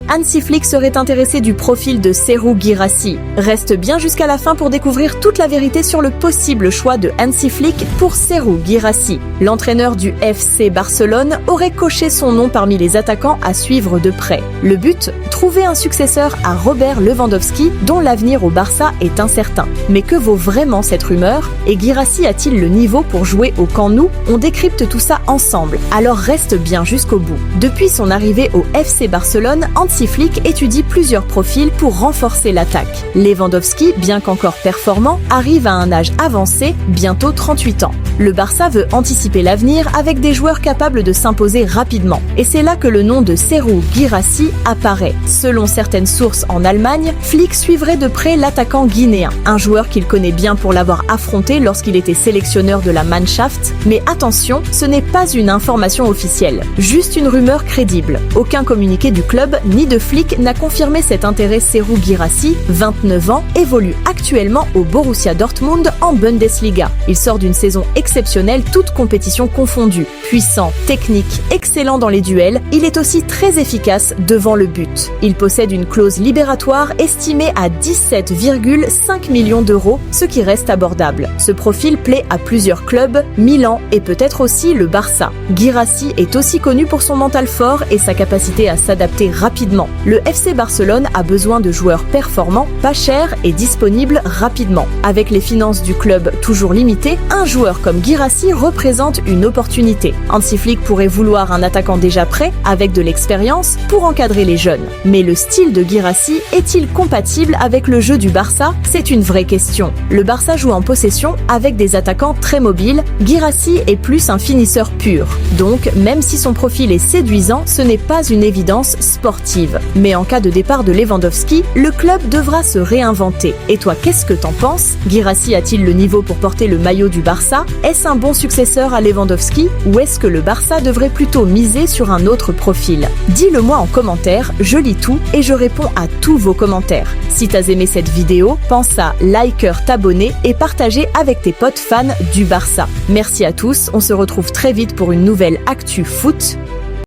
Hansi Flick serait intéressé du profil de Serhou Guirassy. Reste bien jusqu'à la fin pour découvrir toute la vérité sur le possible choix de Hansi Flick pour Serhou Guirassy. L'entraîneur du FC Barcelone aurait coché son nom parmi les attaquants à suivre de près. Le but, trouver un successeur à Robert Lewandowski, dont l'avenir au Barça est incertain. Mais que vaut vraiment cette rumeur? Et Guirassy a-t-il le niveau pour jouer au Camp Nou? On décrypte tout ça ensemble, alors reste bien jusqu'au bout. Depuis son arrivée au FC Barcelone, Hansi Flick étudie plusieurs profils pour renforcer l'attaque. Lewandowski, bien qu'encore performant, arrive à un âge avancé, bientôt 38 ans. Le Barça veut anticiper l'avenir avec des joueurs capables de s'imposer rapidement. Et c'est là que le nom de Serhou Guirassy apparaît. Selon certaines sources en Allemagne, Flick suivrait de près l'attaquant guinéen, un joueur qu'il connaît bien pour l'avoir affronté lorsqu'il était sélectionneur de la Mannschaft. Mais attention, ce n'est pas une information officielle, juste une rumeur crédible. Aucun communiqué du club ni de Flick n'a confirmé cet intérêt. Serhou Guirassy, 29 ans, évolue actuellement au Borussia Dortmund en Bundesliga. Il sort d'une saison exceptionnelle, toutes compétitions confondues. Puissant, technique, excellent dans les duels, il est aussi très efficace devant le but. Il possède une clause libératoire estimée à 17,5 millions d'euros, ce qui reste abordable. Ce profil plaît à plusieurs clubs, Milan et peut-être aussi le Barça. Guirassy est aussi connu pour son mental fort et sa capacité à s'adapter rapidement. Le FC Barcelone a besoin de joueurs performants, pas chers et disponibles rapidement. Avec les finances du club toujours limitées, un joueur comme Guirassy représente une opportunité. Hansi Flick pourrait vouloir un attaquant déjà prêt, avec de l'expérience, pour encadrer les jeunes. Mais le style de Guirassy est-il compatible avec le jeu du Barça? C'est une vraie question. Le Barça joue en possession avec des attaquants très mobiles. Guirassy est plus un finisseur pur. Donc, même si son profil est séduisant, ce n'est pas une évidence sportive. Mais en cas de départ de Lewandowski, le club devra se réinventer. Et toi, qu'est-ce que t'en penses? Guirassy a-t-il le niveau pour porter le maillot du Barça? Est-ce un bon successeur à Lewandowski? Ou est-ce que le Barça devrait plutôt miser sur un autre profil? Dis-le-moi en commentaire, je lis tout et je réponds à tous vos commentaires. Si t'as aimé cette vidéo, pense à liker, t'abonner et partager avec tes potes fans du Barça. Merci à tous, on se retrouve très vite pour une nouvelle Actu Foot.